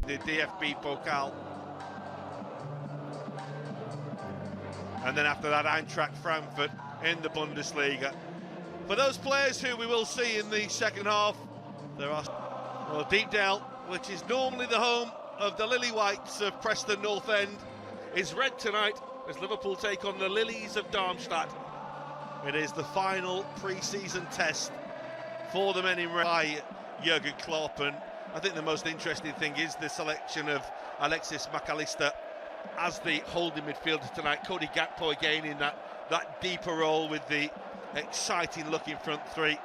the DFB Pokal. And then after that, Eintracht Frankfurt in the Bundesliga. For those players who we will see in the second half, there are Deepdale, which is normally the home of the Lily Whites of Preston North End, is red tonight as Liverpool take on the Lilies of Darmstadt. It is the final pre-season test for the men in red by Jurgen Klopp, and I think the most interesting thing is the selection of Alexis McAllister as the holding midfielder tonight. Cody Gakpo again in that deeper role with the exciting looking front three,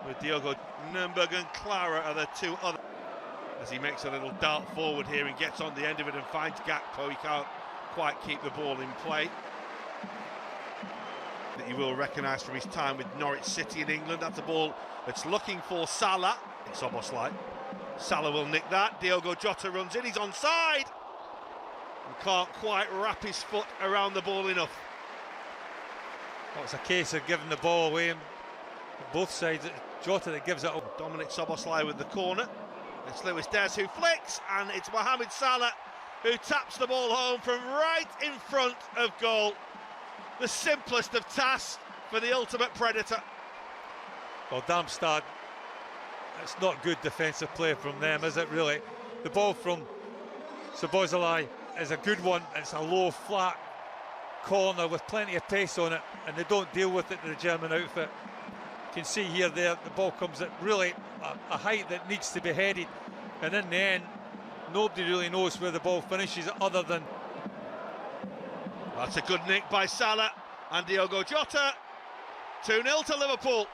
with Diogo Nürnberg and Clara are the two other. As he makes a little dart forward here and gets on the end of it and finds Gakpo, he can't quite keep the ball in play. That you will recognise from his time with Norwich City in England. That's a ball that's looking for Salah. It's almost like Salah will nick that. Diogo Jota runs in, he's onside and can't quite wrap his foot around the ball enough. Well, it's a case of giving the ball away on both sides. Jota that gives it up. Dominic Szoboszlai with the corner. It's Luis Diaz who flicks, and it's Mohamed Salah who taps the ball home from right in front of goal. The simplest of tasks for the ultimate predator. Well, Darmstadt, it's not good defensive play from them, is it really? The ball from Szoboszlai is a good one. It's a low, flat corner with plenty of pace on it, and they don't deal with it in the German outfit. You can see here, the ball comes at really a height that needs to be headed, and in the end, nobody really knows where the ball finishes other than... That's a good nick by Salah and Diogo Jota. 2-0 to Liverpool.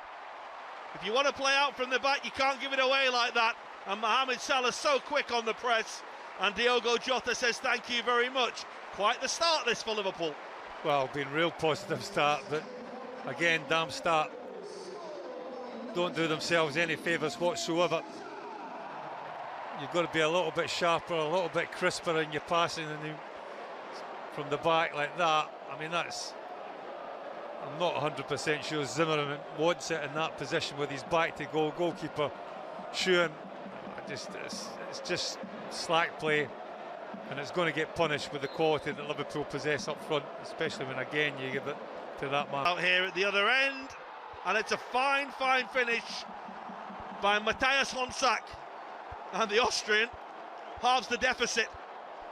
If you want to play out from the back, you can't give it away like that. And Mohamed Salah's so quick on the press, and Diogo Jota says thank you very much. Quite the start this for Liverpool. Well, been a real positive start, but again, Darmstadt don't do themselves any favours whatsoever. You've got to be a little bit sharper, a little bit crisper in your passing, and from the back like that. I mean, that's... I'm not 100% sure Zimmerman wants it in that position with his back to goal. Goalkeeper Schuhen, it's just slack play, and it's going to get punished with the quality that Liverpool possess up front, especially when again you give it to that man. Out here at the other end, and it's a fine finish by Matthias Honsack, and the Austrian halves the deficit.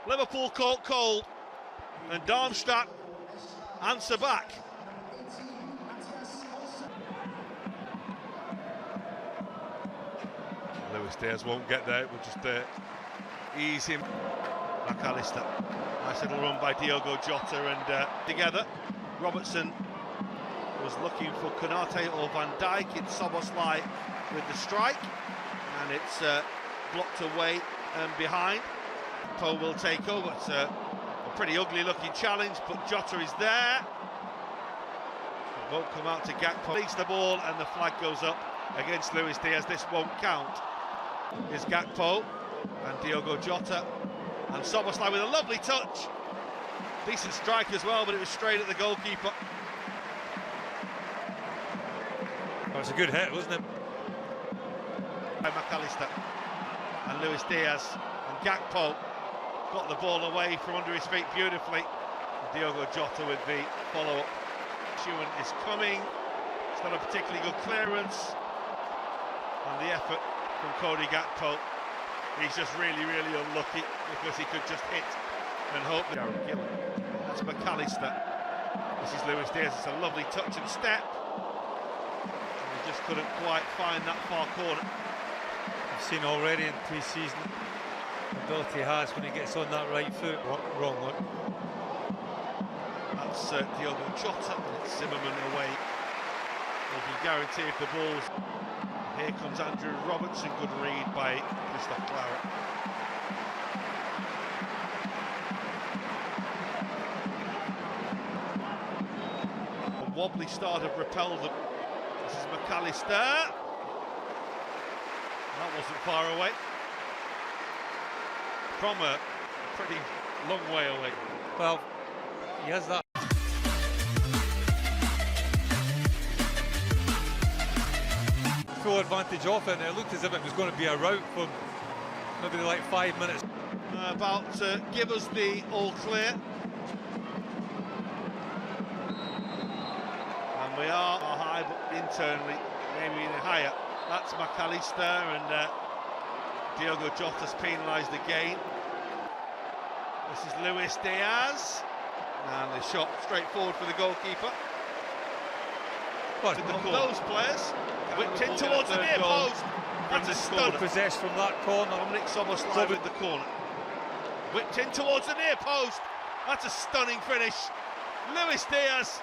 Liverpool caught cold, and Darmstadt answer back. Luis Diaz won't get there, it will just ease him. McAllister, nice little run by Diogo Jota, and together. Robertson was looking for Konate or Van Dijk. It's Szoboszlai with the strike, and it's blocked away and behind. Poe will take over. It's a pretty ugly looking challenge, but Jota is there. It won't come out to Gakpo. Leads the ball, and the flag goes up against Luis Diaz. This won't count. Is Gakpo and Diogo Jota, and Szoboszlai with a lovely touch. Decent strike as well, but it was straight at the goalkeeper. Well, it's a good hit, wasn't it? By McAllister and Luis Diaz, and Gakpo got the ball away from under his feet beautifully. Diogo Jota with the follow-up. Schuhen is coming. It's not a particularly good clearance, and the effort from Cody Gakpo. He's just really unlucky because he could just hit and hope that Darren Gillen. That's McAllister. This is Luis Diaz. It's a lovely touch and step, and he just couldn't quite find that far corner. I've seen already in pre-season the ability he has when he gets on that right foot. Wrong one. That's Diogo Jota, and it's Zimmerman away. You can guarantee if the ball's... Here comes Andrew Robertson, good read by Christoph Clara. A wobbly start have repelled them. This is McAllister. That wasn't far away. From a pretty long way away. Well, he has that. Full advantage off it, and it looked as if it was going to be a rout from maybe like 5 minutes. about to give us the all clear. And we are high, but internally, maybe even higher. That's McAllister, and Diogo Jota's penalised again. This is Luis Diaz, and the shot straight forward for the goalkeeper. Those players whipped in towards the near post. That's a stunner. Possessed from that corner. Dominic Soboslai with the corner. Whipped in towards the near post. That's a stunning finish. Luis Diaz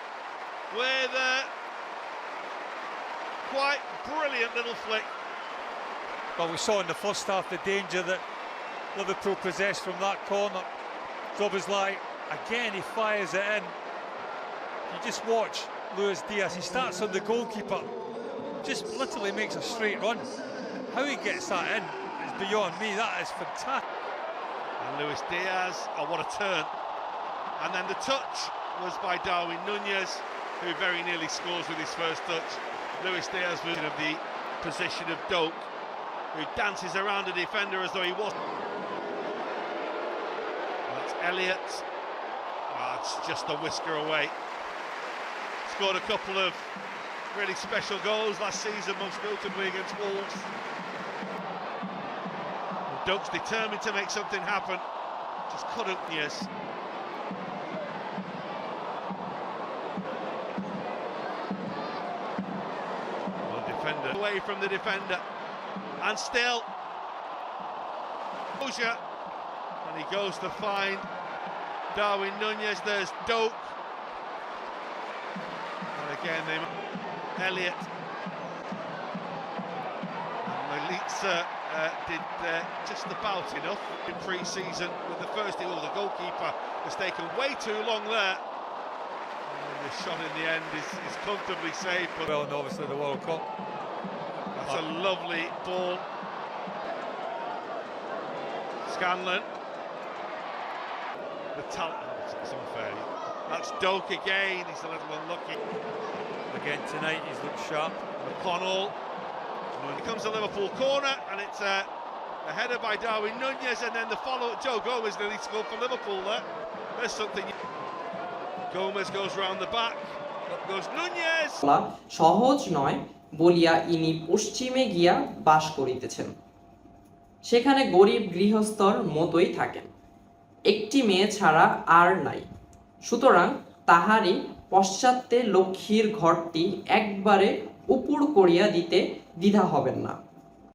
with a quite brilliant little flick. Well, we saw in the first half the danger that Liverpool possessed from that corner. Soboslai, again, he fires it in. You just watch Luis Diaz, he starts on the goalkeeper, just literally makes a straight run. How he gets that in is beyond me. That is fantastic. And Luis Diaz, oh, what a turn. And then the touch was by Darwin Nunez, who very nearly scores with his first touch. Luis Diaz was of the position of Doak, who dances around a defender as though he wasn't. That's Elliott. Oh, it's just a whisker away. Scored a couple of really special goals last season, most notably against Wolves. Doak's determined to make something happen. Just couldn't, yes. Well, defender away from the defender, and still and he goes to find Darwin Nunez. There's Doak. Again, Elliott and Melitza did just about enough in pre-season with the first goal. The goalkeeper has taken way too long there, and the shot in the end is comfortably safe. But well, and obviously the World Cup. That's a lovely ball. Scanlon. The talent. Oh, it's unfair. That's Doak again. He's a little unlucky. Again tonight, he's looked sharp. McConnell. Here comes the Liverpool corner, and it's a header by Darwin Nunez, and then the follow. Joe Gomez nearly scored for Liverpool there. There's something. Gomez goes round the back. Up goes Nunez. সহজ নয় বলিয়া ইনি পশ্চিমে গিয়া বাস করিতেছেন, সেখানে গরিব গৃহস্থর মতোই থাকেন, একটি মেয়ে ছাড়া আর নাই, সুতরাং তাহারই পশ্চাতে লক্ষ্মীর ঘরটি একবারে উপুড় করিয়া দিতে দ্বিধা হবেন না।